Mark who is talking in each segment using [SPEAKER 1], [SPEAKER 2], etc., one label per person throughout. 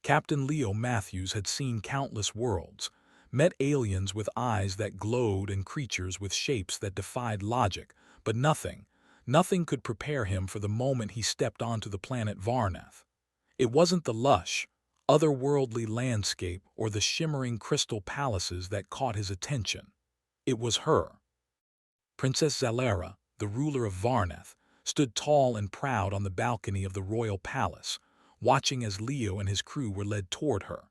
[SPEAKER 1] Captain Leo Matthews had seen countless worlds, met aliens with eyes that glowed and creatures with shapes that defied logic, but nothing could prepare him for the moment he stepped onto the planet Varnath. It wasn't the lush, otherworldly landscape or the shimmering crystal palaces that caught his attention. It was her. Princess Zalara, the ruler of Varnath, stood tall and proud on the balcony of the royal palace, watching as Leo and his crew were led toward her.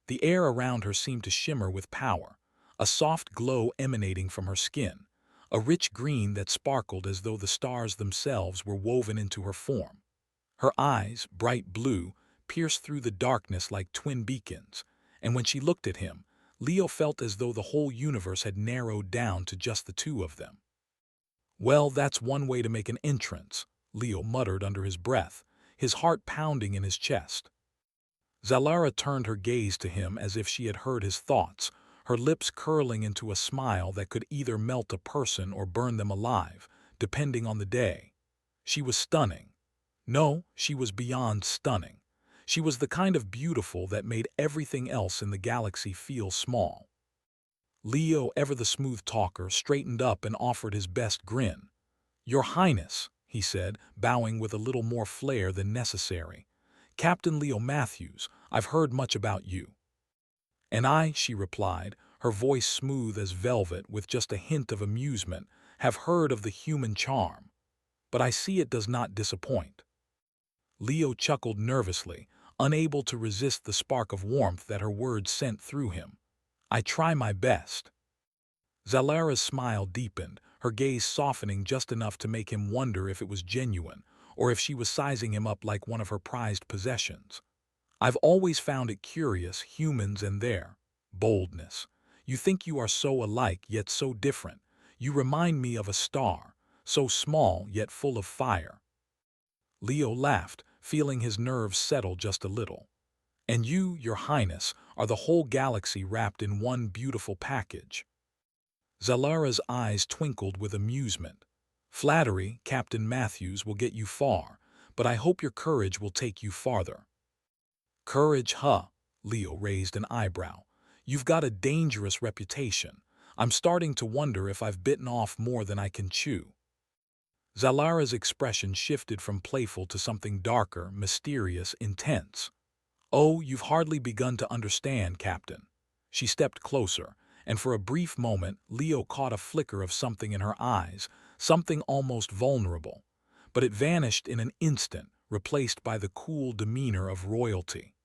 [SPEAKER 1] The air around her seemed to shimmer with power, a soft glow emanating from her skin, a rich green that sparkled as though the stars themselves were woven into her form. Her eyes, bright blue, pierced through the darkness like twin beacons, and when she looked at him, Leo felt as though the whole universe had narrowed down to just the two of them. "Well, that's one way to make an entrance," Leo muttered under his breath, his heart pounding in his chest. Zalara turned her gaze to him as if she had heard his thoughts, her lips curling into a smile that could either melt a person or burn them alive, depending on the day. She was stunning. No, she was beyond stunning. She was the kind of beautiful that made everything else in the galaxy feel small. Leo, ever the smooth talker, straightened up and offered his best grin. "Your Highness," he said, bowing with a little more flair than necessary. "Captain Leo Matthews, I've heard much about you." "And I," she replied, her voice smooth as velvet with just a hint of amusement, "have heard of the human charm. But I see it does not disappoint." Leo chuckled nervously, unable to resist the spark of warmth that her words sent through him. "I try my best." Zalara's smile deepened, her gaze softening just enough to make him wonder if it was genuine, or if she was sizing him up like one of her prized possessions. "I've always found it curious, humans and their boldness. You think you are so alike yet so different. You remind me of a star, so small yet full of fire." Leo laughed, feeling his nerves settle just a little. "And you, Your Highness, are the whole galaxy wrapped in one beautiful package." Zalara's eyes twinkled with amusement. "Flattery, Captain Matthews, will get you far, but I hope your courage will take you farther." "Courage, huh?" Leo raised an eyebrow. "You've got a dangerous reputation. I'm starting to wonder if I've bitten off more than I can chew." Zalara's expression shifted from playful to something darker, mysterious, intense. "Oh, you've hardly begun to understand, Captain." She stepped closer, and for a brief moment Leo caught a flicker of something in her eyes, something almost vulnerable. But it vanished in an instant, replaced by the cool demeanor of royalty.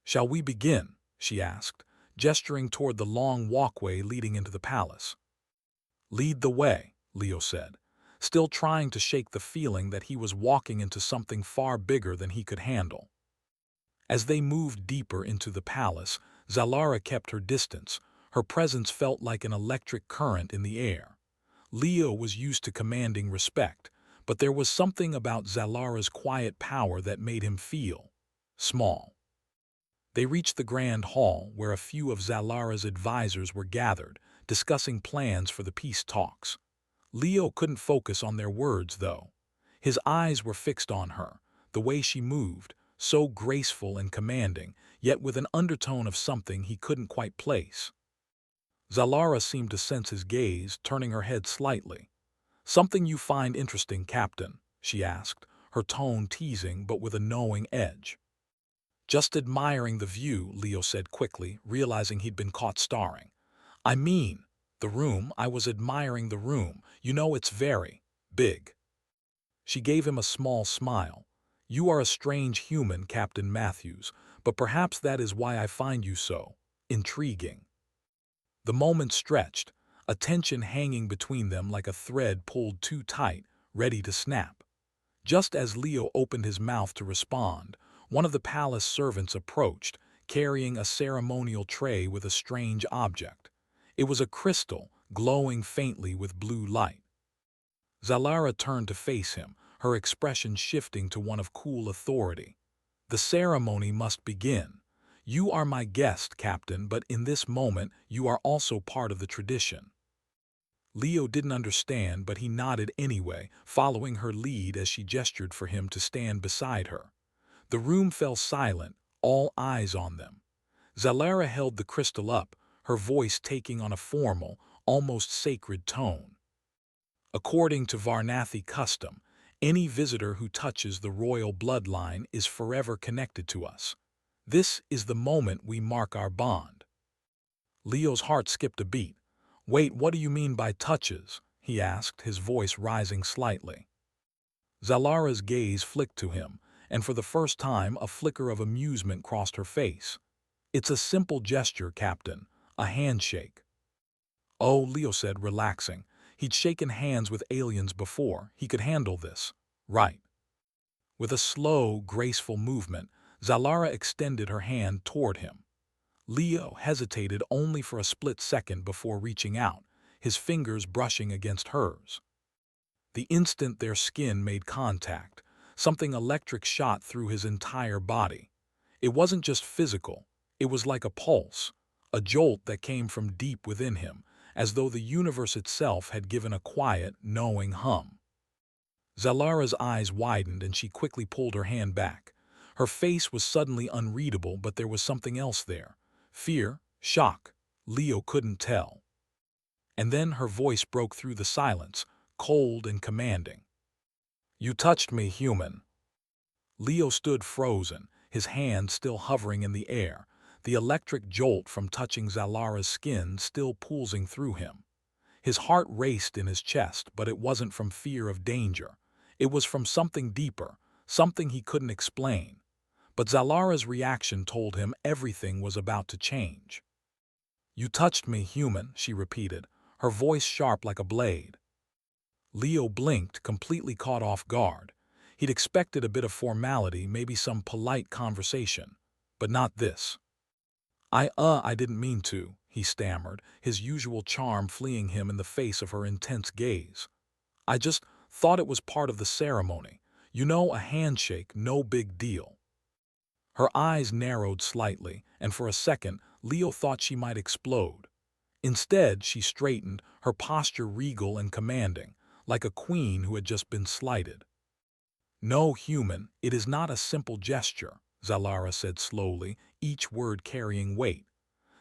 [SPEAKER 1] "Shall we begin?" she asked, gesturing toward the long walkway leading into the palace. "Lead the way," Leo said, still trying to shake the feeling that he was walking into something far bigger than he could handle. As they moved deeper into the palace, Zalara kept her distance. Her presence felt like an electric current in the air. Leo was used to commanding respect, but there was something about Zalara's quiet power that made him feel small. They reached the grand hall where a few of Zalara's advisors were gathered, discussing plans for the peace talks. Leo couldn't focus on their words, though. His eyes were fixed on her, the way she moved, so graceful and commanding, yet with an undertone of something he couldn't quite place. Zalara seemed to sense his gaze, turning her head slightly. "Something you find interesting, Captain?" she asked, her tone teasing but with a knowing edge. "Just admiring the view," Leo said quickly, realizing he'd been caught starring. "I mean, the room. I was admiring the room. You know, it's very big." She gave him a small smile. "You are a strange human, Captain Matthews, but perhaps that is why I find you so intriguing." The moment stretched, a tension hanging between them like a thread pulled too tight, ready to snap. Just as Leo opened his mouth to respond, one of the palace servants approached, carrying a ceremonial tray with a strange object. It was a crystal, glowing faintly with blue light. Zalara turned to face him, her expression shifting to one of cool authority. "The ceremony must begin. You are my guest, Captain, but in this moment you are also part of the tradition." Leo didn't understand, but he nodded anyway, following her lead as she gestured for him to stand beside her. The room fell silent, all eyes on them. Zalara held the crystal up, her voice taking on a formal, almost sacred tone. According to Varnathi custom, any visitor who touches the royal bloodline is forever connected to us. This is the moment we mark our bond. Leo's heart skipped a beat. "Wait, what do you mean by touches?" he asked, his voice rising slightly. Zalara's gaze flicked to him, and for the first time a flicker of amusement crossed her face. "It's a simple gesture, Captain, a handshake." "Oh," Leo said, relaxing. He'd shaken hands with aliens before. He could handle this. "Right." With a slow, graceful movement, Zalara extended her hand toward him. Leo hesitated only for a split second before reaching out, his fingers brushing against hers. The instant their skin made contact, something electric shot through his entire body. It wasn't just physical, it was like a pulse, a jolt that came from deep within him, as though the universe itself had given a quiet, knowing hum. Zalara's eyes widened and she quickly pulled her hand back. Her face was suddenly unreadable, but there was something else there. Fear, shock, Leo couldn't tell. And then her voice broke through the silence, cold and commanding. "You touched me, human." Leo stood frozen, his hand still hovering in the air, the electric jolt from touching Zalara's skin still pulsing through him. His heart raced in his chest, but it wasn't from fear of danger. It was from something deeper, something he couldn't explain. But Zalara's reaction told him everything was about to change. "You touched me, human," she repeated, her voice sharp like a blade. Leo blinked, completely caught off guard. He'd expected a bit of formality, maybe some polite conversation. But not this. I didn't mean to," he stammered, his usual charm fleeing him in the face of her intense gaze. "I just thought it was part of the ceremony. You know, a handshake, no big deal." Her eyes narrowed slightly, and for a second, Leo thought she might explode. Instead, she straightened, her posture regal and commanding, like a queen who had just been slighted. "No, human, it is not a simple gesture," Zalara said slowly, each word carrying weight.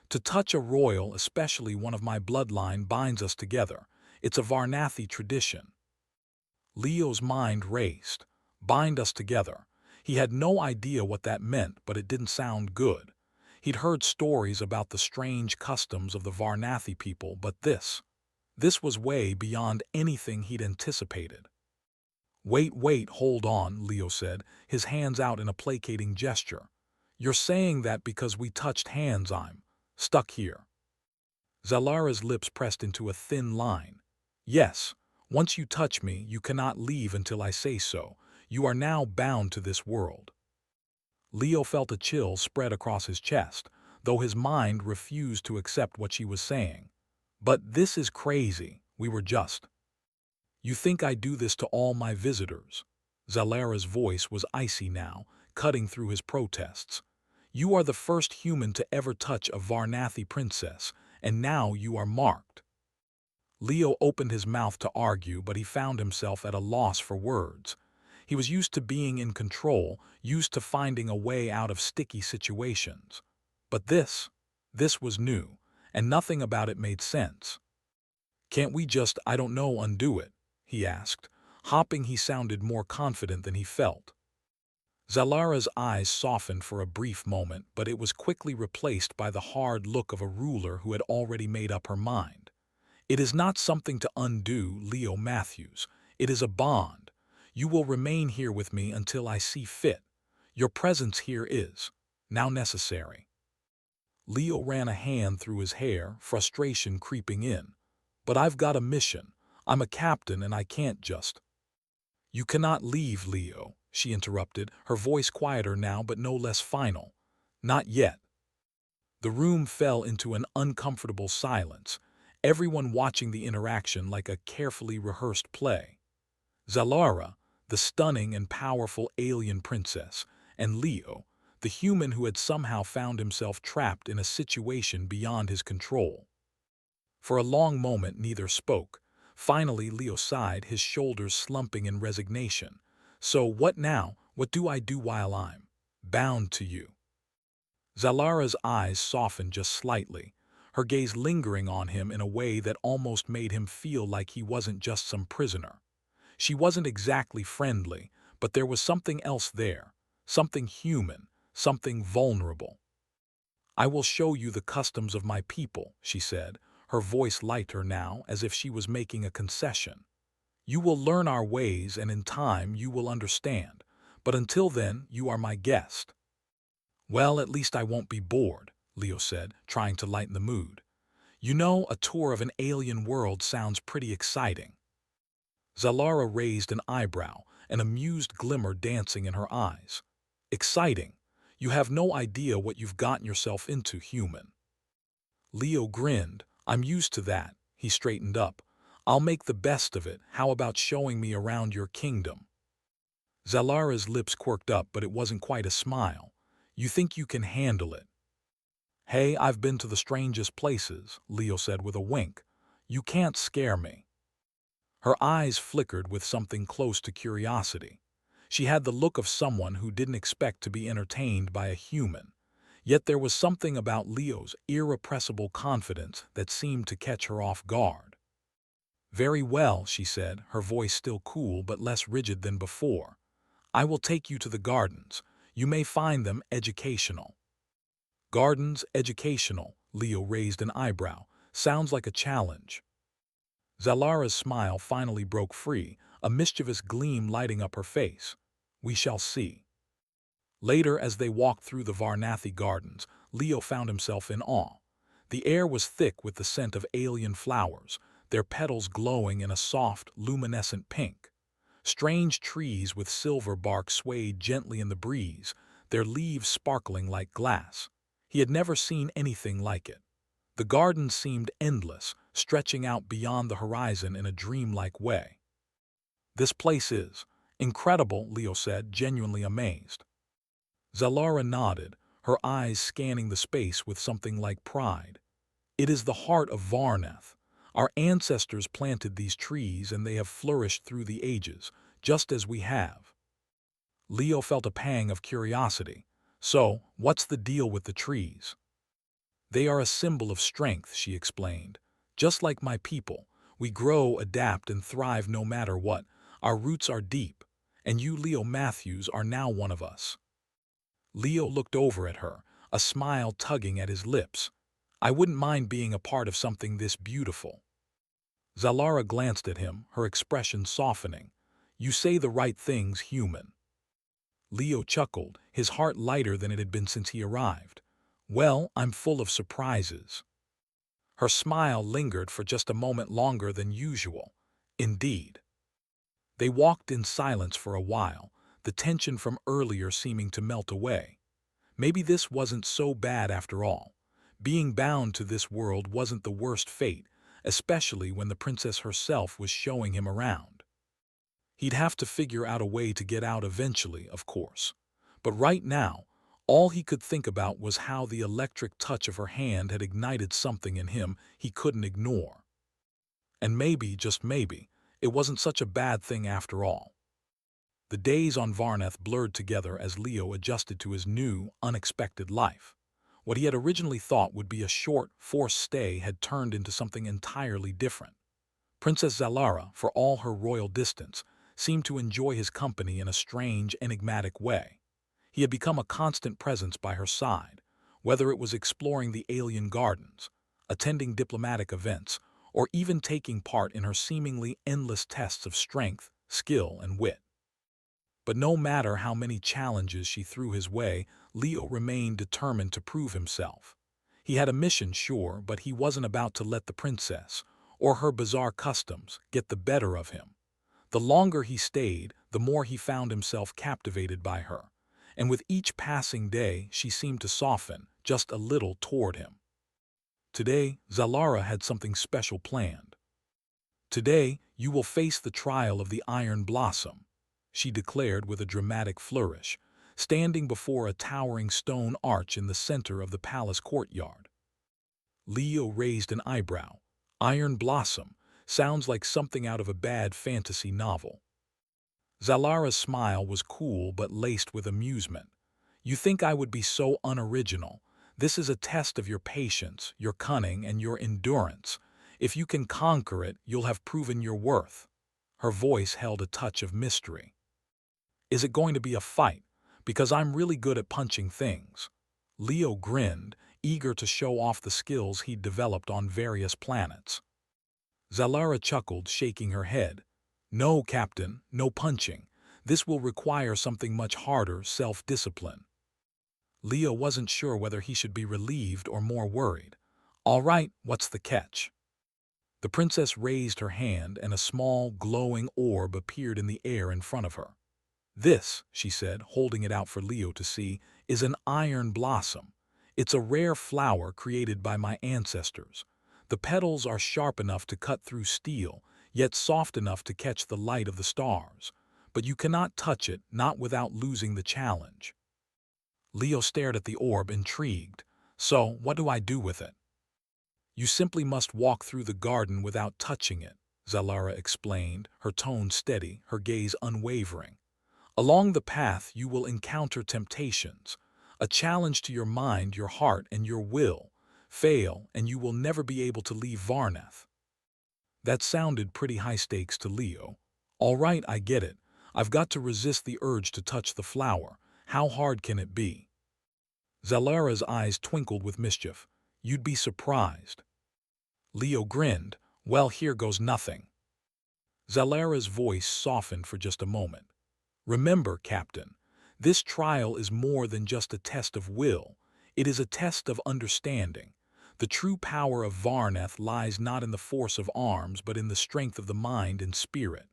[SPEAKER 1] "To touch a royal, especially one of my bloodline, binds us together. It's a Varnathi tradition." Leo's mind raced. Bind us together. He had no idea what that meant, but it didn't sound good. He'd heard stories about the strange customs of the Varnathi people, but this was way beyond anything he'd anticipated. Wait, hold on," Leo said, his hands out in a placating gesture. "You're saying that because we touched hands I'm stuck here." Zalara's lips pressed into a thin line. "Yes, once you touch me, you cannot leave until I say so. You are now bound to this world." Leo felt a chill spread across his chest, though his mind refused to accept what she was saying. "But this is crazy. We were just—" "You think I do this to all my visitors?" Zalara's voice was icy now, cutting through his protests. "You are the first human to ever touch a Varnathi princess, and now you are marked." Leo opened his mouth to argue, but he found himself at a loss for words. He was used to being in control, used to finding a way out of sticky situations. But this was new, and nothing about it made sense. "Can't we just, I don't know, undo it?" he asked. Hopping, he sounded more confident than he felt. Zalara's eyes softened for a brief moment, but it was quickly replaced by the hard look of a ruler who had already made up her mind. "It is not something to undo, Leo Matthews. It is a bond. You will remain here with me until I see fit. Your presence here is now necessary." Leo ran a hand through his hair, frustration creeping in. "But I've got a mission. I'm a captain and I can't just—" "You cannot leave, Leo," she interrupted, her voice quieter now but no less final. "Not yet." The room fell into an uncomfortable silence, everyone watching the interaction like a carefully rehearsed play. Zalara, the stunning and powerful alien princess, and Leo, the human who had somehow found himself trapped in a situation beyond his control. For a long moment neither spoke. Finally Leo sighed, his shoulders slumping in resignation. "So what now? What do I do while I'm bound to you?" Zalara's eyes softened just slightly, her gaze lingering on him in a way that almost made him feel like he wasn't just some prisoner. She wasn't exactly friendly, but there was something else there, something human, something vulnerable. "I will show you the customs of my people," she said, her voice lighter now, as if she was making a concession. "You will learn our ways, and in time you will understand. But until then, you are my guest." "Well, at least I won't be bored," Leo said, trying to lighten the mood. "You know, a tour of an alien world sounds pretty exciting." Zalara raised an eyebrow, an amused glimmer dancing in her eyes. "Exciting. You have no idea what you've gotten yourself into, human." Leo grinned. "I'm used to that." He straightened up. "I'll make the best of it. How about showing me around your kingdom?" Zalara's lips quirked up, but it wasn't quite a smile. "You think you can handle it?" "Hey, I've been to the strangest places," Leo said with a wink. "You can't scare me." Her eyes flickered with something close to curiosity. She had the look of someone who didn't expect to be entertained by a human. Yet there was something about Leo's irrepressible confidence that seemed to catch her off guard. "Very well," she said, her voice still cool but less rigid than before. "I will take you to the gardens. You may find them educational." "Gardens, educational," Leo raised an eyebrow. "Sounds like a challenge." Zalara's smile finally broke free, a mischievous gleam lighting up her face. "We shall see." Later, as they walked through the Varnathi gardens, Leo found himself in awe. The air was thick with the scent of alien flowers, their petals glowing in a soft, luminescent pink. Strange trees with silver bark swayed gently in the breeze, their leaves sparkling like glass. He had never seen anything like it. The garden seemed endless, stretching out beyond the horizon in a dreamlike way. "This place is incredible," Leo said, genuinely amazed. Zalara nodded, her eyes scanning the space with something like pride. "It is the heart of Varnath. Our ancestors planted these trees and they have flourished through the ages, just as we have." Leo felt a pang of curiosity. "So, what's the deal with the trees?" "They are a symbol of strength," she explained. "Just like my people, we grow, adapt, and thrive no matter what. Our roots are deep, and you, Leo Matthews, are now one of us." Leo looked over at her, a smile tugging at his lips. "I wouldn't mind being a part of something this beautiful." Zalara glanced at him, her expression softening. "You say the right things, human." Leo chuckled, his heart lighter than it had been since he arrived. "Well, I'm full of surprises." Her smile lingered for just a moment longer than usual. "Indeed." They walked in silence for a while, the tension from earlier seeming to melt away. Maybe this wasn't so bad after all. Being bound to this world wasn't the worst fate, especially when the princess herself was showing him around. He'd have to figure out a way to get out eventually, of course. But right now, all he could think about was how the electric touch of her hand had ignited something in him he couldn't ignore. And maybe, just maybe, it wasn't such a bad thing after all. The days on Varnath blurred together as Leo adjusted to his new, unexpected life. What he had originally thought would be a short, forced stay had turned into something entirely different. Princess Zalara, for all her royal distance, seemed to enjoy his company in a strange, enigmatic way. He had become a constant presence by her side, whether it was exploring the alien gardens, attending diplomatic events, or even taking part in her seemingly endless tests of strength, skill, and wit. But no matter how many challenges she threw his way, Leo remained determined to prove himself. He had a mission, sure, but he wasn't about to let the princess, or her bizarre customs, get the better of him. The longer he stayed, the more he found himself captivated by her, and with each passing day she seemed to soften just a little toward him. Today, Zalara had something special planned. "Today, you will face the trial of the Iron Blossom," she declared with a dramatic flourish, standing before a towering stone arch in the center of the palace courtyard. Leo raised an eyebrow. "Iron Blossom sounds like something out of a bad fantasy novel." Zalara's smile was cool but laced with amusement. "You think I would be so unoriginal, This is a test of your patience, your cunning, and your endurance. If you can conquer it, you'll have proven your worth." Her voice held a touch of mystery. "Is it going to be a fight? Because I'm really good at punching things." Leo grinned, eager to show off the skills he'd developed on various planets. Zalara chuckled, shaking her head. "No, Captain, no punching. This will require something much harder, self-discipline." Leo wasn't sure whether he should be relieved or more worried. "All right, what's the catch?" The princess raised her hand and a small, glowing orb appeared in the air in front of her. "This," she said, holding it out for Leo to see, "is an iron blossom. It's a rare flower created by my ancestors. The petals are sharp enough to cut through steel, yet soft enough to catch the light of the stars. But you cannot touch it, not without losing the challenge." Leo stared at the orb, intrigued. "So, what do I do with it?" "You simply must walk through the garden without touching it," Zalara explained, her tone steady, her gaze unwavering. "Along the path you will encounter temptations, a challenge to your mind, your heart, and your will. Fail, and you will never be able to leave Varnath." That sounded pretty high stakes to Leo. "All right, I get it. I've got to resist the urge to touch the flower. How hard can it be?" Zalara's eyes twinkled with mischief. "You'd be surprised." Leo grinned. "Well, here goes nothing." Zalara's voice softened for just a moment. "Remember, Captain, this trial is more than just a test of will. It is a test of understanding. The true power of Varnath lies not in the force of arms, but in the strength of the mind and spirit."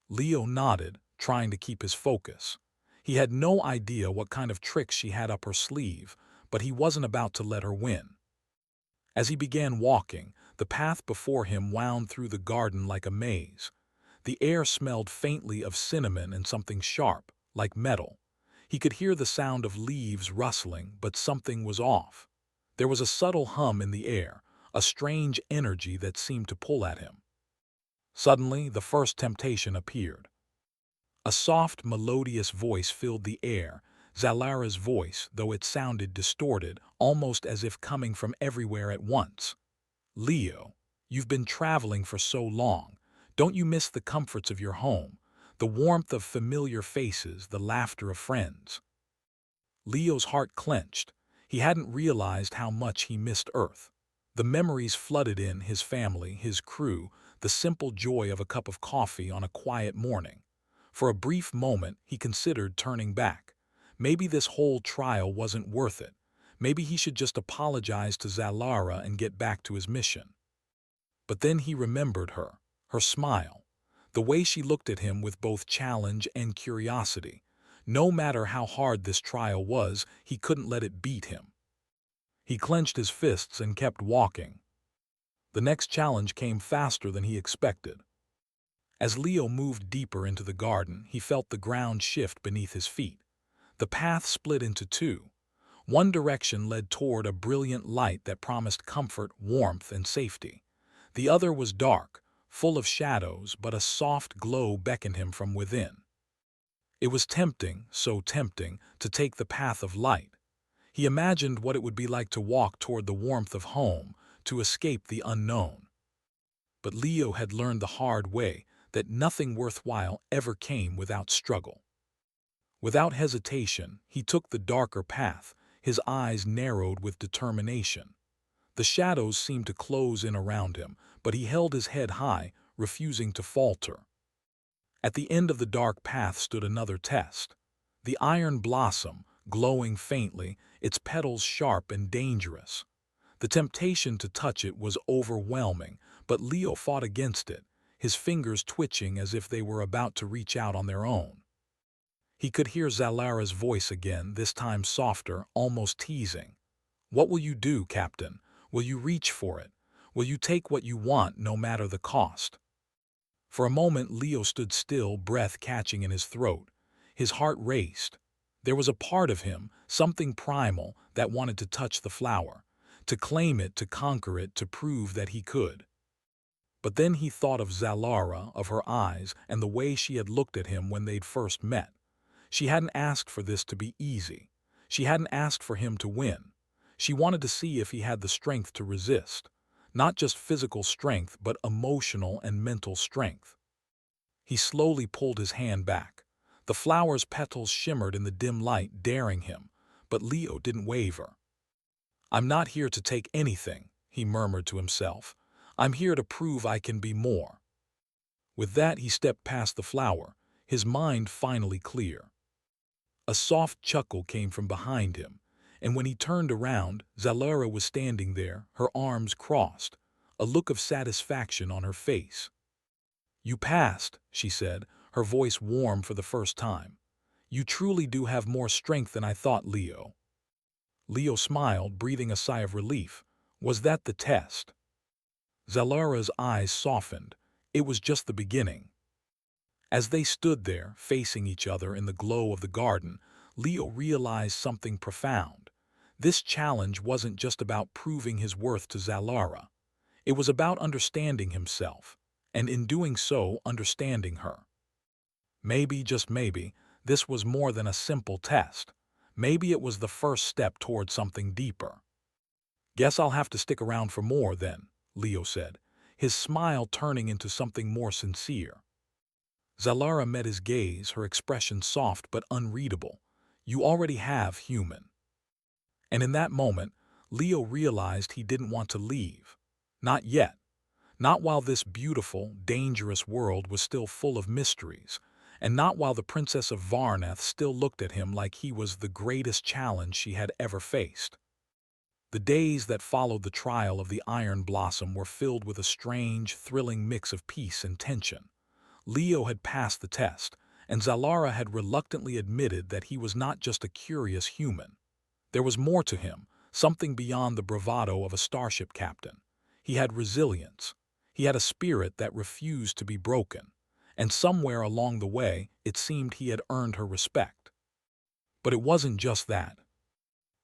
[SPEAKER 1] Leo nodded, trying to keep his focus. He had no idea what kind of tricks she had up her sleeve, but he wasn't about to let her win. As he began walking, the path before him wound through the garden like a maze. The air smelled faintly of cinnamon and something sharp, like metal. He could hear the sound of leaves rustling, but something was off. There was a subtle hum in the air, a strange energy that seemed to pull at him. Suddenly, the first temptation appeared. A soft, melodious voice filled the air, Zalara's voice, though it sounded distorted, almost as if coming from everywhere at once. "Leo, you've been traveling for so long. Don't you miss the comforts of your home, the warmth of familiar faces, the laughter of friends?" Leo's heart clenched. He hadn't realized how much he missed Earth. The memories flooded in, his family, his crew, the simple joy of a cup of coffee on a quiet morning. For a brief moment, he considered turning back. Maybe this whole trial wasn't worth it. Maybe he should just apologize to Zalara and get back to his mission. But then he remembered her smile, the way she looked at him with both challenge and curiosity. No matter how hard this trial was, he couldn't let it beat him. He clenched his fists and kept walking. The next challenge came faster than he expected. As Leo moved deeper into the garden, he felt the ground shift beneath his feet. The path split into two. One direction led toward a brilliant light that promised comfort, warmth, and safety. The other was dark, full of shadows, but a soft glow beckoned him from within. It was tempting, so tempting, to take the path of light. He imagined what it would be like to walk toward the warmth of home, to escape the unknown. But Leo had learned the hard way that nothing worthwhile ever came without struggle. Without hesitation, he took the darker path, his eyes narrowed with determination. The shadows seemed to close in around him, but he held his head high, refusing to falter. At the end of the dark path stood another test. The iron blossom, glowing faintly, its petals sharp and dangerous. The temptation to touch it was overwhelming, but Leo fought against it, his fingers twitching as if they were about to reach out on their own. He could hear Zalara's voice again, this time softer, almost teasing. "What will you do, Captain? Will you reach for it? Will you take what you want, no matter the cost?" For a moment, Leo stood still, breath catching in his throat. His heart raced. There was a part of him, something primal, that wanted to touch the flower, to claim it, to conquer it, to prove that he could. But then he thought of Zalara, of her eyes, and the way she had looked at him when they'd first met. She hadn't asked for this to be easy. She hadn't asked for him to win. She wanted to see if he had the strength to resist. Not just physical strength, but emotional and mental strength. He slowly pulled his hand back. The flower's petals shimmered in the dim light, daring him, but Leo didn't waver. "I'm not here to take anything," he murmured to himself. "I'm here to prove I can be more." With that, he stepped past the flower, his mind finally clear. A soft chuckle came from behind him, and when he turned around, Zalara was standing there, her arms crossed, a look of satisfaction on her face. "You passed," she said, her voice warm for the first time. "You truly do have more strength than I thought, Leo." Leo smiled, breathing a sigh of relief. Was that the test? Zalara's eyes softened. It was just the beginning. As they stood there, facing each other in the glow of the garden, Leo realized something profound. This challenge wasn't just about proving his worth to Zalara. It was about understanding himself, and in doing so, understanding her. Maybe, just maybe, this was more than a simple test. Maybe it was the first step toward something deeper. "Guess I'll have to stick around for more then," Leo said, his smile turning into something more sincere. Zalara met his gaze, her expression soft but unreadable. "You already have, human." And in that moment, Leo realized he didn't want to leave. Not yet. Not while this beautiful, dangerous world was still full of mysteries, and not while the Princess of Varnath still looked at him like he was the greatest challenge she had ever faced. The days that followed the trial of the Iron Blossom were filled with a strange, thrilling mix of peace and tension. Leo had passed the test, and Zalara had reluctantly admitted that he was not just a curious human. There was more to him, something beyond the bravado of a starship captain. He had resilience. He had a spirit that refused to be broken, and somewhere along the way, it seemed he had earned her respect. But it wasn't just that.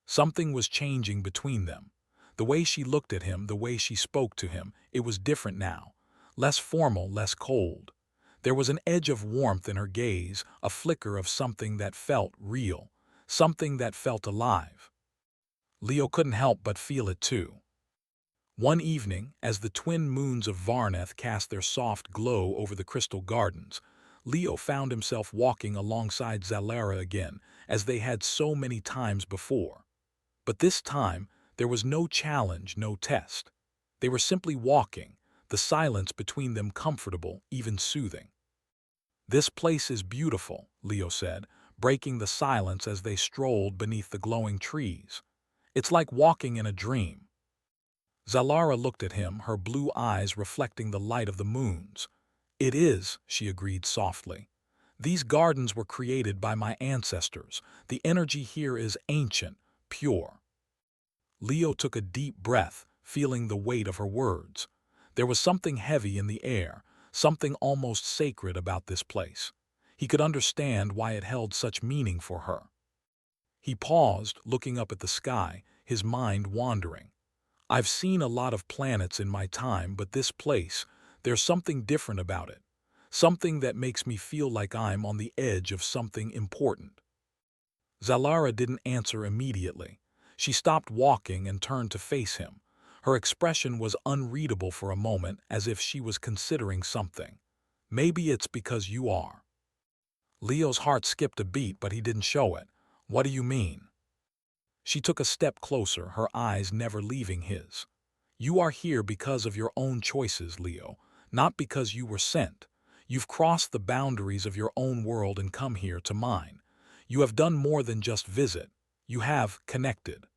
[SPEAKER 1] Something was changing between them. The way she looked at him, the way she spoke to him, it was different now. Less formal, less cold. There was an edge of warmth in her gaze, a flicker of something that felt real, something that felt alive. Leo couldn't help but feel it too. One evening, as the twin moons of Varnath cast their soft glow over the crystal gardens, Leo found himself walking alongside Zalara again, as they had so many times before. But this time, there was no challenge, no test. They were simply walking, the silence between them comfortable, even soothing. "This place is beautiful," Leo said, breaking the silence as they strolled beneath the glowing trees. "It's like walking in a dream." Zalara looked at him, her blue eyes reflecting the light of the moons. "It is," she agreed softly. "These gardens were created by my ancestors. The energy here is ancient, pure." Leo took a deep breath, feeling the weight of her words. There was something heavy in the air, something almost sacred about this place. He could understand why it held such meaning for her. He paused, looking up at the sky, his mind wandering. "I've seen a lot of planets in my time, but this place, there's something different about it. Something that makes me feel like I'm on the edge of something important." Zalara didn't answer immediately. She stopped walking and turned to face him. Her expression was unreadable for a moment, as if she was considering something. "Maybe it's because you are." Leo's heart skipped a beat, but he didn't show it. "What do you mean?" She took a step closer, her eyes never leaving his. "You are here because of your own choices, Leo, not because you were sent. You've crossed the boundaries of your own world and come here to mine. You have done more than just visit. You have connected."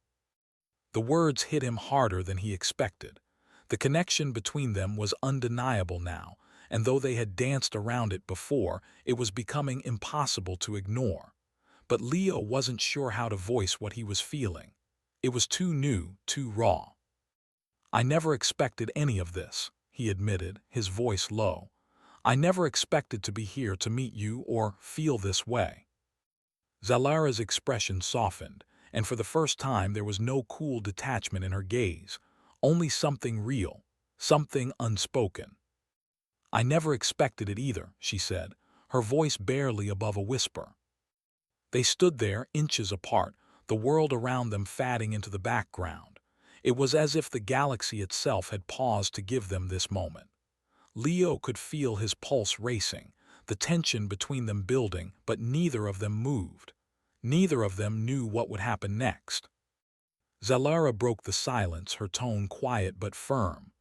[SPEAKER 1] The words hit him harder than he expected. The connection between them was undeniable now, and though they had danced around it before, it was becoming impossible to ignore. But Leo wasn't sure how to voice what he was feeling. It was too new, too raw. "I never expected any of this," he admitted, his voice low. "I never expected to be here to meet you or feel this way." Zalara's expression softened, and for the first time there was no cool detachment in her gaze, only something real, something unspoken. "I never expected it either," she said, her voice barely above a whisper. They stood there, inches apart, the world around them fading into the background. It was as if the galaxy itself had paused to give them this moment. Leo could feel his pulse racing, the tension between them building, but neither of them moved. Neither of them knew what would happen next. Zalara broke the silence, her tone quiet but firm.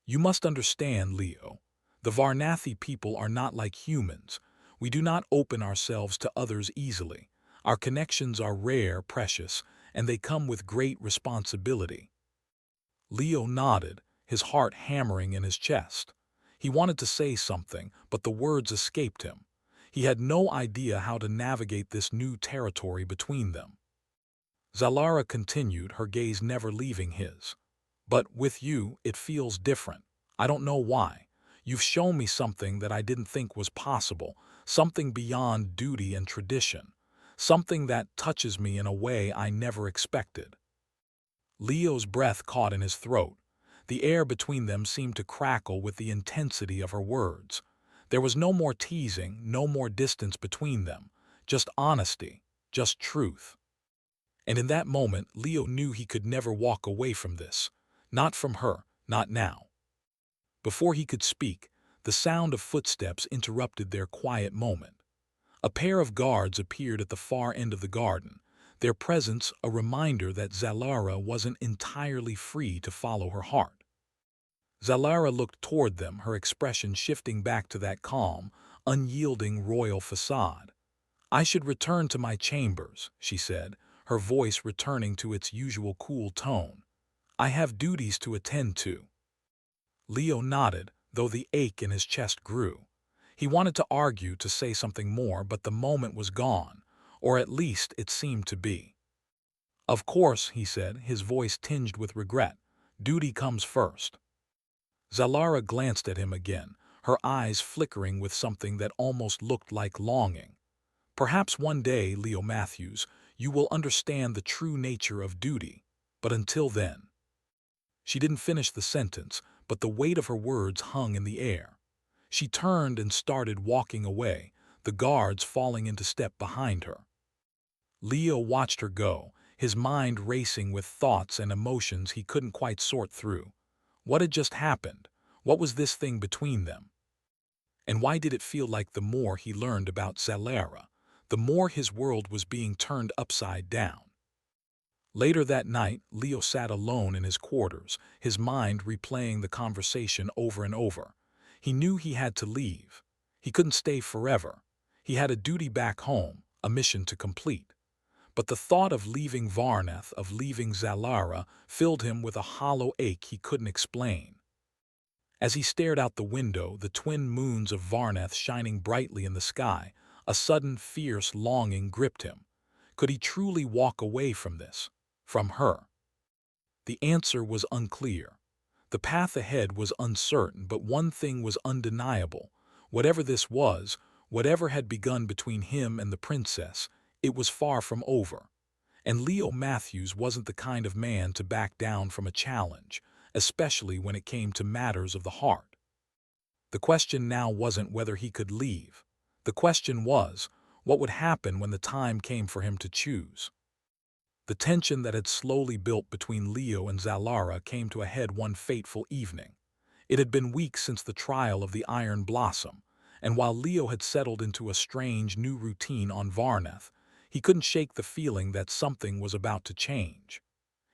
[SPEAKER 1] "You must understand, Leo. The Varnathi people are not like humans. We do not open ourselves to others easily. Our connections are rare, precious, and they come with great responsibility." Leo nodded, his heart hammering in his chest. He wanted to say something, but the words escaped him. He had no idea how to navigate this new territory between them. Zalara continued, her gaze never leaving his. "But with you, it feels different. I don't know why. You've shown me something that I didn't think was possible, something beyond duty and tradition, something that touches me in a way I never expected." Leo's breath caught in his throat. The air between them seemed to crackle with the intensity of her words. There was no more teasing, no more distance between them, just honesty, just truth. And in that moment, Leo knew he could never walk away from this. Not from her, not now. Before he could speak, the sound of footsteps interrupted their quiet moment. A pair of guards appeared at the far end of the garden, their presence a reminder that Zalara wasn't entirely free to follow her heart. Zalara looked toward them, her expression shifting back to that calm, unyielding royal facade. "I should return to my chambers," she said, her voice returning to its usual cool tone. "I have duties to attend to." Leo nodded, though the ache in his chest grew. He wanted to argue, to say something more, but the moment was gone, or at least it seemed to be. "Of course," he said, his voice tinged with regret. "Duty comes first." Zalara glanced at him again, her eyes flickering with something that almost looked like longing. "Perhaps one day, Leo Matthews, you will understand the true nature of duty, but until then." She didn't finish the sentence, but the weight of her words hung in the air. She turned and started walking away, the guards falling into step behind her. Leo watched her go, his mind racing with thoughts and emotions he couldn't quite sort through. What had just happened? What was this thing between them? And why did it feel like the more he learned about Zalara, the more his world was being turned upside down? Later that night, Leo sat alone in his quarters, his mind replaying the conversation over and over. He knew he had to leave. He couldn't stay forever. He had a duty back home, a mission to complete. But the thought of leaving Varnath, of leaving Zalara, filled him with a hollow ache he couldn't explain. As he stared out the window, the twin moons of Varnath shining brightly in the sky, a sudden fierce longing gripped him. Could he truly walk away from this? From her? The answer was unclear. The path ahead was uncertain, but one thing was undeniable. Whatever this was, whatever had begun between him and the princess, it was far from over. And Leo Matthews wasn't the kind of man to back down from a challenge, especially when it came to matters of the heart. The question now wasn't whether he could leave. The question was, what would happen when the time came for him to choose? The tension that had slowly built between Leo and Zalara came to a head one fateful evening. It had been weeks since the trial of the Iron Blossom, and while Leo had settled into a strange new routine on Varnath, he couldn't shake the feeling that something was about to change.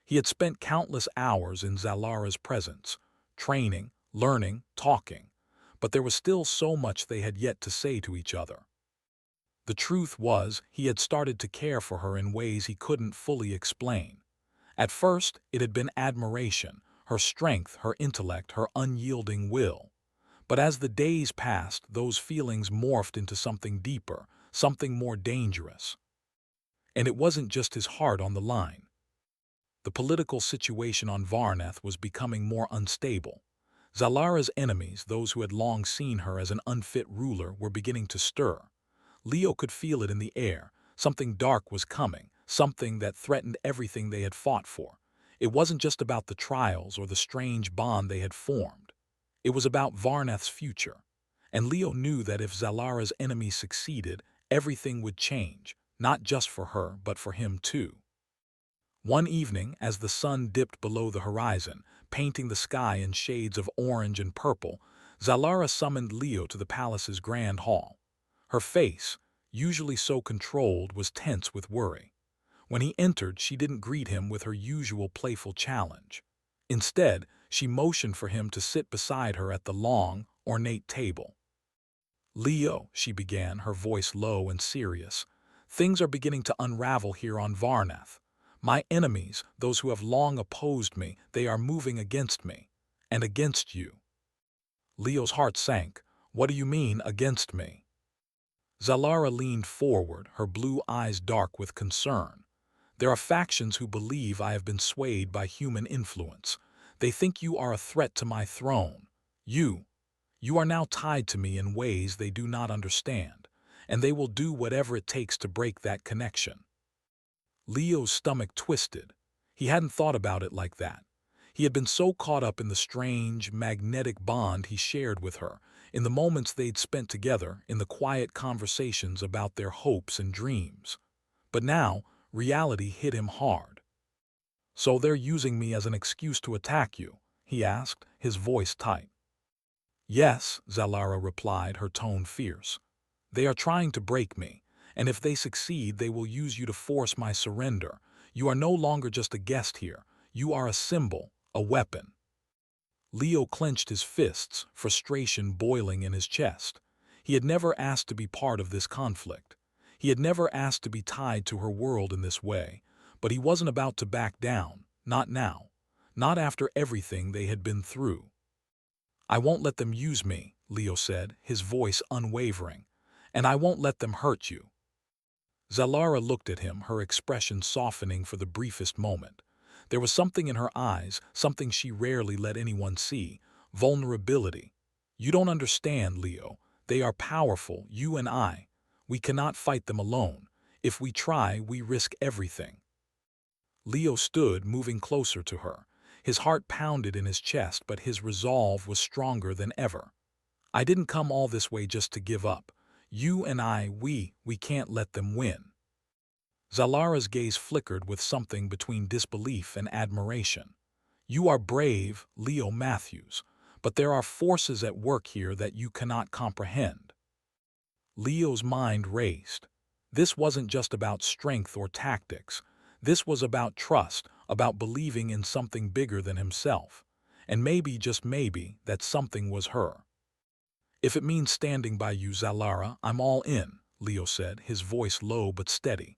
[SPEAKER 1] He had spent countless hours in Zalara's presence, training, learning, talking, but there was still so much they had yet to say to each other. The truth was, he had started to care for her in ways he couldn't fully explain. At first, it had been admiration, her strength, her intellect, her unyielding will. But as the days passed, those feelings morphed into something deeper, something more dangerous. And it wasn't just his heart on the line. The political situation on Varnath was becoming more unstable. Zalara's enemies, those who had long seen her as an unfit ruler, were beginning to stir. Leo could feel it in the air. Something dark was coming, something that threatened everything they had fought for. It wasn't just about the trials or the strange bond they had formed. It was about Varnath's future. And Leo knew that if Zalara's enemies succeeded, everything would change, not just for her, but for him too. One evening, as the sun dipped below the horizon, painting the sky in shades of orange and purple, Zalara summoned Leo to the palace's grand hall. Her face, usually so controlled, was tense with worry. When he entered, she didn't greet him with her usual playful challenge. Instead, she motioned for him to sit beside her at the long, ornate table. "Leo," she began, her voice low and serious, "things are beginning to unravel here on Varnath. My enemies, those who have long opposed me, they are moving against me. And against you." Leo's heart sank. "What do you mean, against me?" Zalara leaned forward, her blue eyes dark with concern. "There are factions who believe I have been swayed by human influence. They think you are a threat to my throne. You are now tied to me in ways they do not understand, and they will do whatever it takes to break that connection." Leo's stomach twisted. He hadn't thought about it like that. He had been so caught up in the strange, magnetic bond he shared with her, in the moments they'd spent together, in the quiet conversations about their hopes and dreams. But now, reality hit him hard. "So they're using me as an excuse to attack you?" he asked, his voice tight. "Yes," Zalara replied, her tone fierce. "They are trying to break me, and if they succeed they will use you to force my surrender. You are no longer just a guest here. You are a symbol, a weapon." Leo clenched his fists, frustration boiling in his chest. He had never asked to be part of this conflict. He had never asked to be tied to her world in this way, but he wasn't about to back down, not now, not after everything they had been through. "I won't let them use me," Leo said, his voice unwavering, "and I won't let them hurt you." Zalara looked at him, her expression softening for the briefest moment. There was something in her eyes, something she rarely let anyone see, vulnerability. "You don't understand, Leo. They are powerful, you and I. We cannot fight them alone. If we try, we risk everything." Leo stood, moving closer to her. His heart pounded in his chest, but his resolve was stronger than ever. "I didn't come all this way just to give up. You and I, we can't let them win." Zalara's gaze flickered with something between disbelief and admiration. "You are brave, Leo Matthews, but there are forces at work here that you cannot comprehend." Leo's mind raced. This wasn't just about strength or tactics. This was about trust, about believing in something bigger than himself. And maybe, just maybe, that something was her. "If it means standing by you, Zalara, I'm all in," Leo said, his voice low but steady.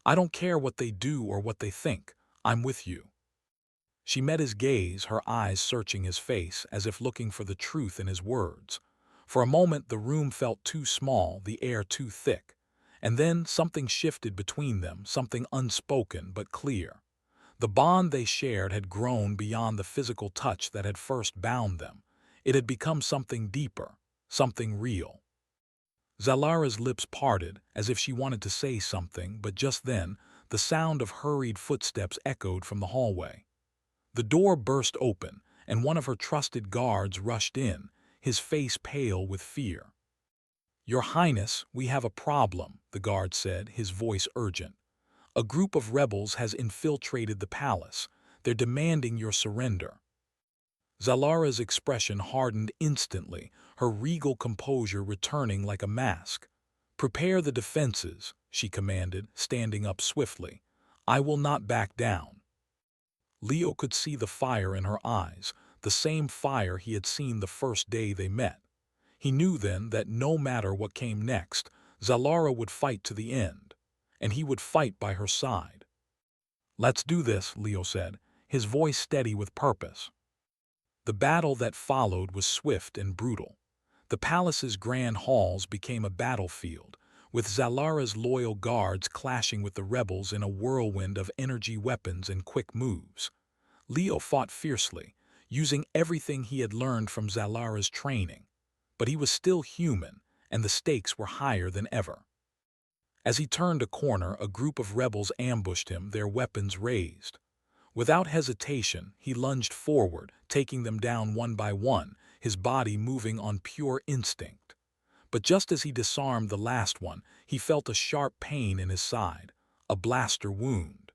[SPEAKER 1] "I don't care what they do or what they think. I'm with you." She met his gaze, her eyes searching his face, as if looking for the truth in his words. For a moment the room felt too small, the air too thick. And then something shifted between them, something unspoken but clear. The bond they shared had grown beyond the physical touch that had first bound them. It had become something deeper, something real. Zalara's lips parted, as if she wanted to say something, but just then, the sound of hurried footsteps echoed from the hallway. The door burst open, and one of her trusted guards rushed in, his face pale with fear. "Your Highness, we have a problem," the guard said, his voice urgent. "A group of rebels has infiltrated the palace. They're demanding your surrender." Zalara's expression hardened instantly, her regal composure returning like a mask. "Prepare the defenses," she commanded, standing up swiftly. "I will not back down." Leo could see the fire in her eyes, the same fire he had seen the first day they met. He knew then that no matter what came next, Zalara would fight to the end, and he would fight by her side. "Let's do this," Leo said, his voice steady with purpose. The battle that followed was swift and brutal. The palace's grand halls became a battlefield, with Zalara's loyal guards clashing with the rebels in a whirlwind of energy weapons and quick moves. Leo fought fiercely, using everything he had learned from Zalara's training. But he was still human, and the stakes were higher than ever. As he turned a corner, a group of rebels ambushed him, their weapons raised. Without hesitation, he lunged forward, taking them down one by one, his body moving on pure instinct. But just as he disarmed the last one, he felt a sharp pain in his side, a blaster wound.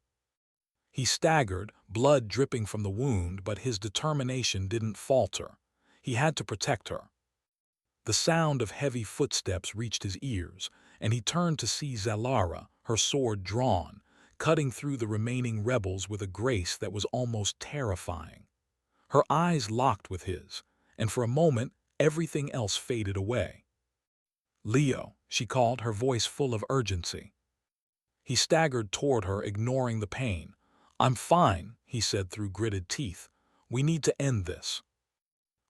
[SPEAKER 1] He staggered, blood dripping from the wound, but his determination didn't falter. He had to protect her. The sound of heavy footsteps reached his ears, and he turned to see Zalara, her sword drawn, cutting through the remaining rebels with a grace that was almost terrifying. Her eyes locked with his, and for a moment everything else faded away. "Leo," she called, her voice full of urgency. He staggered toward her, ignoring the pain. "I'm fine," he said through gritted teeth. "We need to end this."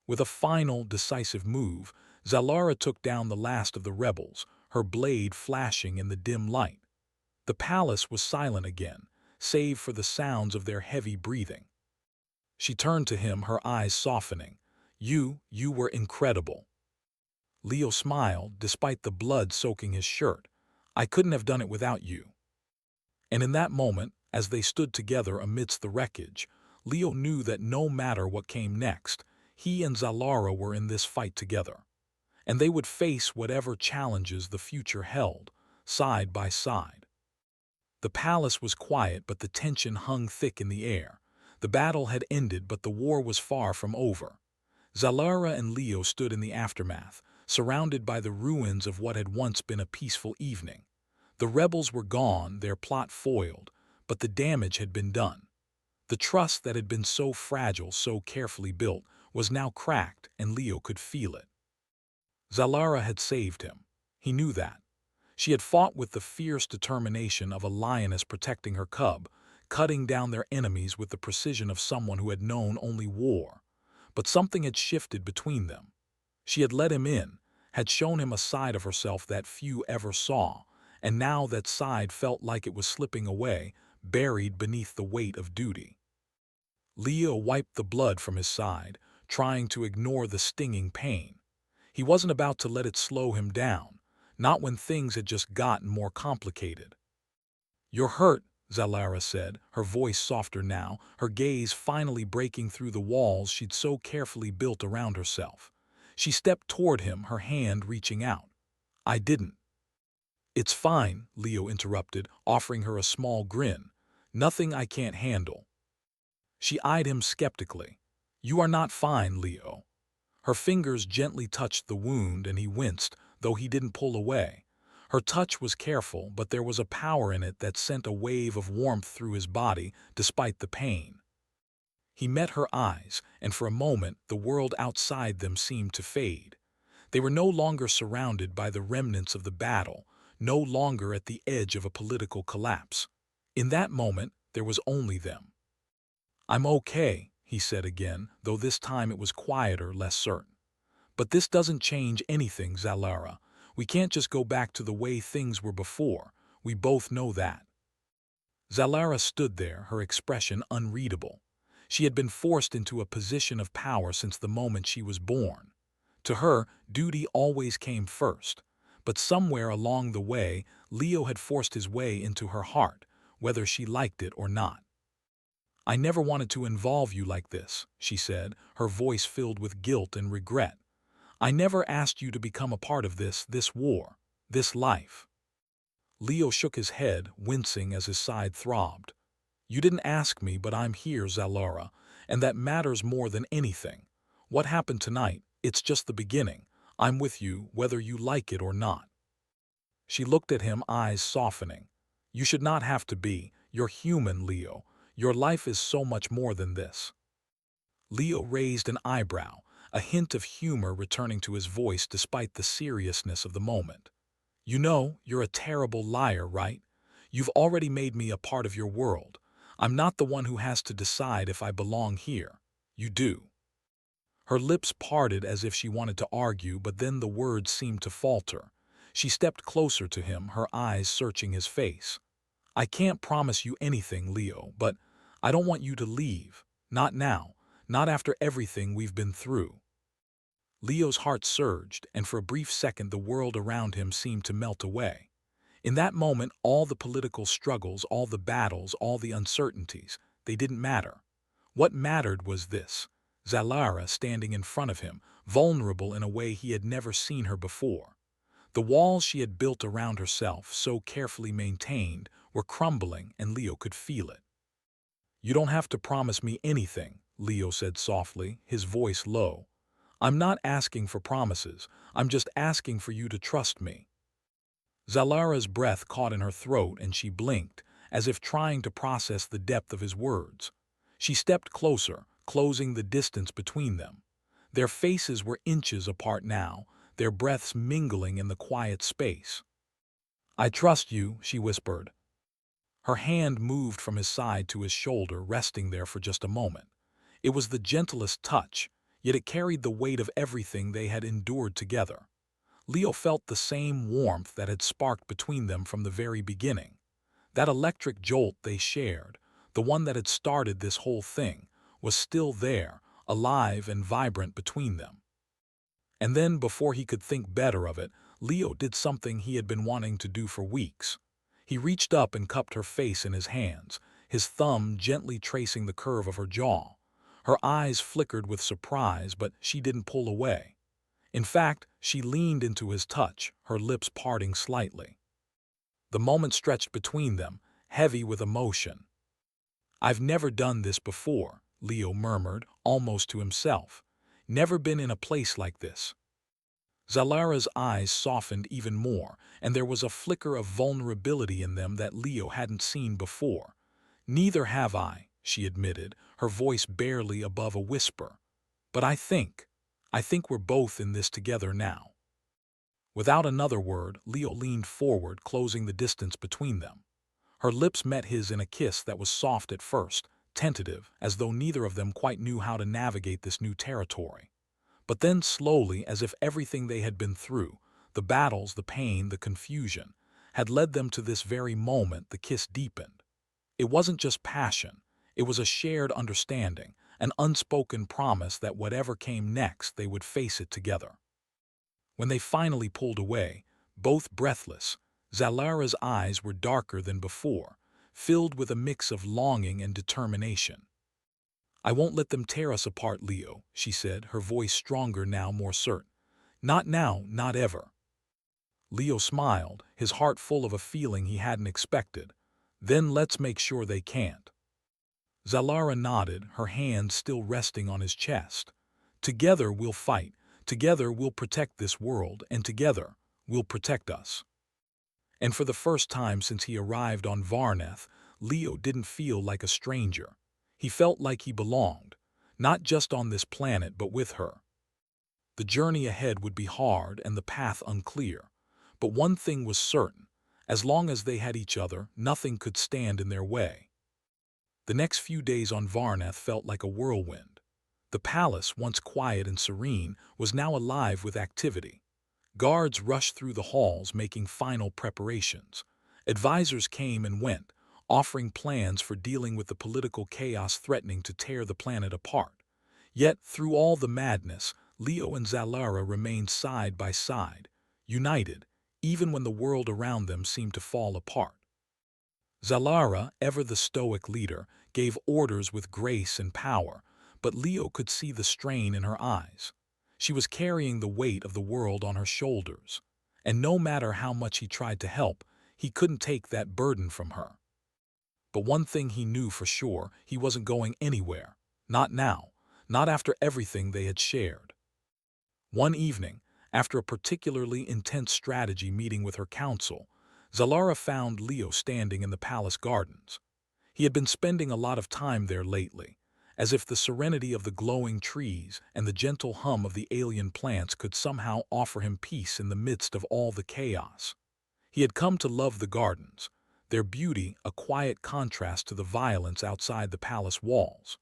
[SPEAKER 1] With a final, decisive move, Zalara took down the last of the rebels, her blade flashing in the dim light. The palace was silent again, save for the sounds of their heavy breathing. She turned to him, her eyes softening. You were incredible." Leo smiled, despite the blood soaking his shirt. "I couldn't have done it without you." And in that moment, as they stood together amidst the wreckage, Leo knew that no matter what came next, he and Zalara were in this fight together. And they would face whatever challenges the future held, side by side. The palace was quiet, but the tension hung thick in the air. The battle had ended, but the war was far from over. Zalara and Leo stood in the aftermath, surrounded by the ruins of what had once been a peaceful evening. The rebels were gone, their plot foiled, but the damage had been done. The trust that had been so fragile, so carefully built, was now cracked, and Leo could feel it. Zalara had saved him. He knew that. She had fought with the fierce determination of a lioness protecting her cub, cutting down their enemies with the precision of someone who had known only war. But something had shifted between them. She had let him in, had shown him a side of herself that few ever saw, and now that side felt like it was slipping away, buried beneath the weight of duty. Leo wiped the blood from his side, trying to ignore the stinging pain. He wasn't about to let it slow him down, not when things had just gotten more complicated. "You're hurt," Zalara said, her voice softer now, her gaze finally breaking through the walls she'd so carefully built around herself. She stepped toward him, her hand reaching out. "I didn't." "It's fine," Leo interrupted, offering her a small grin. "Nothing I can't handle." She eyed him skeptically. "You are not fine, Leo." Her fingers gently touched the wound, and he winced, though he didn't pull away. Her touch was careful, but there was a power in it that sent a wave of warmth through his body, despite the pain. He met her eyes, and for a moment the world outside them seemed to fade. They were no longer surrounded by the remnants of the battle, no longer at the edge of a political collapse. In that moment, there was only them. "I'm okay," he said again, though this time it was quieter, less certain. "But this doesn't change anything, Zalara. We can't just go back to the way things were before. We both know that." Zalara stood there, her expression unreadable. She had been forced into a position of power since the moment she was born. To her, duty always came first. But somewhere along the way, Leo had forced his way into her heart, whether she liked it or not. "I never wanted to involve you like this," she said, her voice filled with guilt and regret. "I never asked you to become a part of this war, this life." Leo shook his head, wincing as his side throbbed. "You didn't ask me, but I'm here, Zalara, and that matters more than anything. What happened tonight, it's just the beginning. I'm with you, whether you like it or not." She looked at him, eyes softening. "You should not have to be. You're human, Leo. Your life is so much more than this." Leo raised an eyebrow, a hint of humor returning to his voice despite the seriousness of the moment. "You know, you're a terrible liar, right? You've already made me a part of your world. I'm not the one who has to decide if I belong here. You do." Her lips parted as if she wanted to argue, but then the words seemed to falter. She stepped closer to him, her eyes searching his face. "I can't promise you anything, Leo, but I don't want you to leave. Not now. Not after everything we've been through." Leo's heart surged, and for a brief second the world around him seemed to melt away. In that moment, all the political struggles, all the battles, all the uncertainties, they didn't matter. What mattered was this: Zalara standing in front of him, vulnerable in a way he had never seen her before. The walls she had built around herself, so carefully maintained, were crumbling, and Leo could feel it. "You don't have to promise me anything," Leo said softly, his voice low. "I'm not asking for promises. I'm just asking for you to trust me." Zalara's breath caught in her throat and she blinked, as if trying to process the depth of his words. She stepped closer, closing the distance between them. Their faces were inches apart now, their breaths mingling in the quiet space. "I trust you," she whispered. Her hand moved from his side to his shoulder, resting there for just a moment. It was the gentlest touch, yet it carried the weight of everything they had endured together. Leo felt the same warmth that had sparked between them from the very beginning. That electric jolt they shared, the one that had started this whole thing, was still there, alive and vibrant between them. And then, before he could think better of it, Leo did something he had been wanting to do for weeks. He reached up and cupped her face in his hands, his thumb gently tracing the curve of her jaw. Her eyes flickered with surprise, but she didn't pull away. In fact, she leaned into his touch, her lips parting slightly. The moment stretched between them, heavy with emotion. "I've never done this before," Leo murmured, almost to himself. "Never been in a place like this." Zalara's eyes softened even more, and there was a flicker of vulnerability in them that Leo hadn't seen before. "Neither have I," she admitted, her voice barely above a whisper. "But I think we're both in this together now." Without another word, Leo leaned forward, closing the distance between them. Her lips met his in a kiss that was soft at first, tentative, as though neither of them quite knew how to navigate this new territory. But then slowly, as if everything they had been through, the battles, the pain, the confusion, had led them to this very moment, the kiss deepened. It wasn't just passion, it was a shared understanding, an unspoken promise that whatever came next, they would face it together. When they finally pulled away, both breathless, Zalara's eyes were darker than before, filled with a mix of longing and determination. "I won't let them tear us apart, Leo," she said, her voice stronger now, more certain. "Not now, not ever." Leo smiled, his heart full of a feeling he hadn't expected. "Then let's make sure they can't." Zalara nodded, her hand still resting on his chest. "Together we'll fight, together we'll protect this world, and together we'll protect us." And for the first time since he arrived on Varneth, Leo didn't feel like a stranger. He felt like he belonged, not just on this planet but with her. The journey ahead would be hard and the path unclear, but one thing was certain: as long as they had each other, nothing could stand in their way. The next few days on Varneth felt like a whirlwind. The palace, once quiet and serene, was now alive with activity. Guards rushed through the halls making final preparations. Advisors came and went, offering plans for dealing with the political chaos threatening to tear the planet apart. Yet, through all the madness, Leo and Zalara remained side by side, united, even when the world around them seemed to fall apart. Zalara, ever the stoic leader, gave orders with grace and power, but Leo could see the strain in her eyes. She was carrying the weight of the world on her shoulders, and no matter how much he tried to help, he couldn't take that burden from her. But one thing he knew for sure: he wasn't going anywhere. Not now, not after everything they had shared. One evening, after a particularly intense strategy meeting with her council, Zalara found Leo standing in the palace gardens. He had been spending a lot of time there lately, as if the serenity of the glowing trees and the gentle hum of the alien plants could somehow offer him peace in the midst of all the chaos. He had come to love the gardens, their beauty a quiet contrast to the violence outside the palace walls.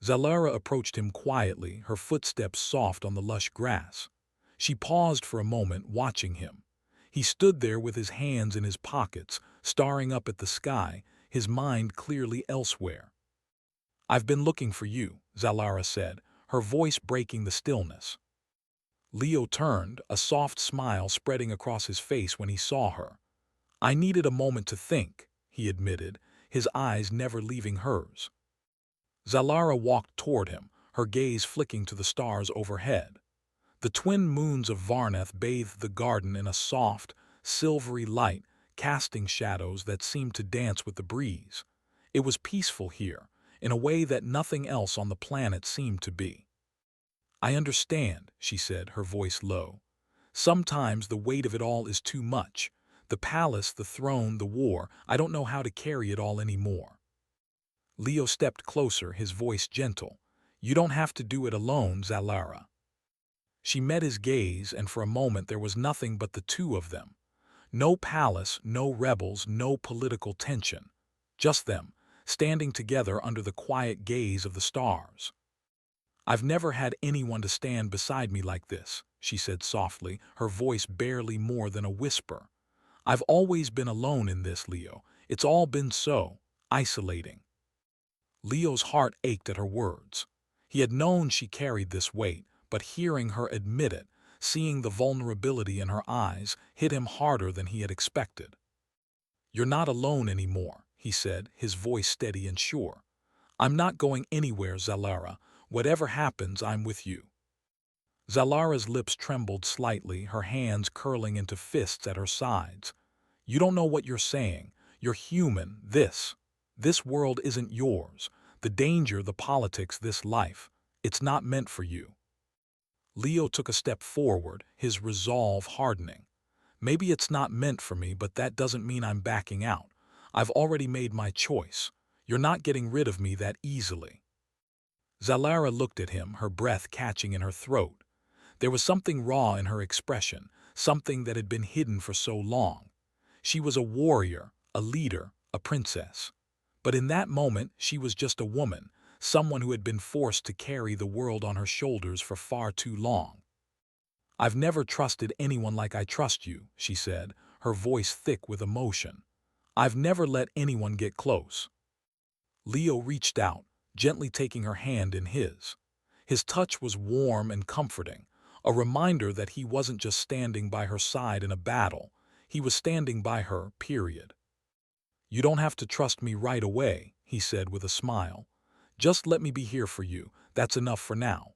[SPEAKER 1] Zalara approached him quietly, her footsteps soft on the lush grass. She paused for a moment, watching him. He stood there with his hands in his pockets, staring up at the sky, his mind clearly elsewhere. "I've been looking for you," Zalara said, her voice breaking the stillness. Leo turned, a soft smile spreading across his face when he saw her. "I needed a moment to think," he admitted, his eyes never leaving hers. Zalara walked toward him, her gaze flicking to the stars overhead. The twin moons of Varneth bathed the garden in a soft, silvery light, casting shadows that seemed to dance with the breeze. It was peaceful here, in a way that nothing else on the planet seemed to be. "I understand," she said, her voice low. "Sometimes the weight of it all is too much. The palace, the throne, the war, I don't know how to carry it all anymore." Leo stepped closer, his voice gentle. "You don't have to do it alone, Zalara." She met his gaze, and for a moment there was nothing but the two of them. No palace, no rebels, no political tension. Just them, standing together under the quiet gaze of the stars. "I've never had anyone to stand beside me like this," she said softly, her voice barely more than a whisper. "I've always been alone in this, Leo. It's all been so isolating." Leo's heart ached at her words. He had known she carried this weight, but hearing her admit it, seeing the vulnerability in her eyes, hit him harder than he had expected. "You're not alone anymore," he said, his voice steady and sure. "I'm not going anywhere, Zalara. Whatever happens, I'm with you." Zalara's lips trembled slightly, her hands curling into fists at her sides. "You don't know what you're saying. You're human. This world isn't yours. The danger, the politics, this life, it's not meant for you." Leo took a step forward, his resolve hardening. "Maybe it's not meant for me, but that doesn't mean I'm backing out. I've already made my choice. You're not getting rid of me that easily." Zalara looked at him, her breath catching in her throat. There was something raw in her expression, something that had been hidden for so long. She was a warrior, a leader, a princess. But in that moment, she was just a woman, someone who had been forced to carry the world on her shoulders for far too long. "I've never trusted anyone like I trust you," she said, her voice thick with emotion. "I've never let anyone get close." Leo reached out, gently taking her hand in his. His touch was warm and comforting, a reminder that he wasn't just standing by her side in a battle, he was standing by her, period. "You don't have to trust me right away," he said with a smile. "Just let me be here for you, that's enough for now."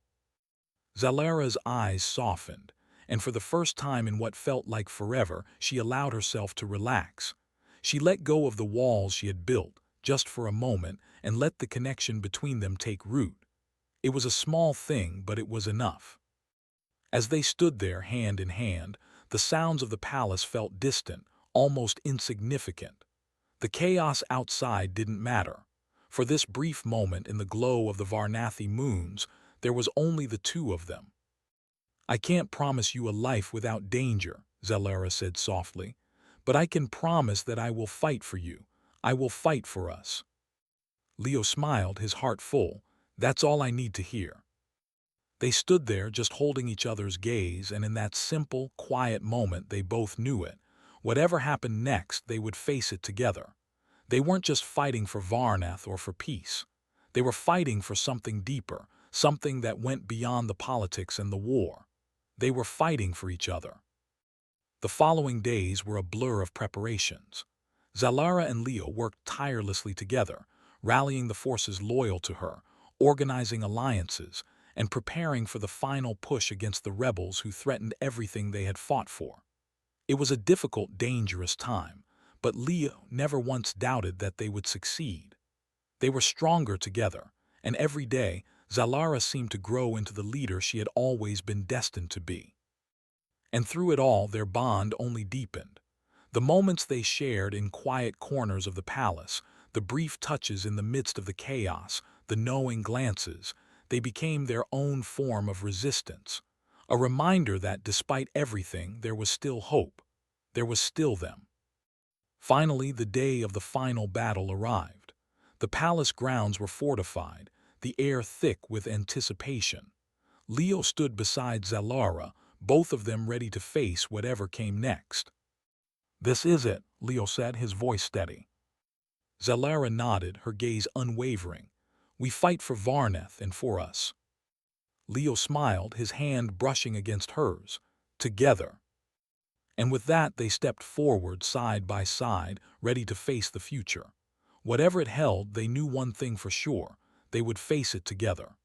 [SPEAKER 1] Zalara's eyes softened, and for the first time in what felt like forever, she allowed herself to relax. She let go of the walls she had built, just for a moment, and let the connection between them take root. It was a small thing, but it was enough. As they stood there, hand in hand, the sounds of the palace felt distant, almost insignificant. The chaos outside didn't matter. For this brief moment in the glow of the Varnathi moons, there was only the two of them. "I can't promise you a life without danger," Zalara said softly, "but I can promise that I will fight for you. I will fight for us." Leo smiled, his heart full. "That's all I need to hear." They stood there just holding each other's gaze, and in that simple, quiet moment they both knew it. Whatever happened next, they would face it together. They weren't just fighting for Varnath or for peace. They were fighting for something deeper, something that went beyond the politics and the war. They were fighting for each other. The following days were a blur of preparations. Zalara and Leo worked tirelessly together, rallying the forces loyal to her, organizing alliances, and preparing for the final push against the rebels who threatened everything they had fought for. It was a difficult, dangerous time, but Leo never once doubted that they would succeed. They were stronger together, and every day, Zalara seemed to grow into the leader she had always been destined to be. And through it all, their bond only deepened. The moments they shared in quiet corners of the palace, the brief touches in the midst of the chaos, the knowing glances, they became their own form of resistance. A reminder that despite everything, there was still hope. There was still them. Finally, the day of the final battle arrived. The palace grounds were fortified, the air thick with anticipation. Leo stood beside Zalara, both of them ready to face whatever came next. "This is it," Leo said, his voice steady. Zalara nodded, her gaze unwavering. "We fight for Varnath and for us." Leo smiled, his hand brushing against hers. "Together." And with that, they stepped forward side by side, ready to face the future. Whatever it held, they knew one thing for sure: they would face it together.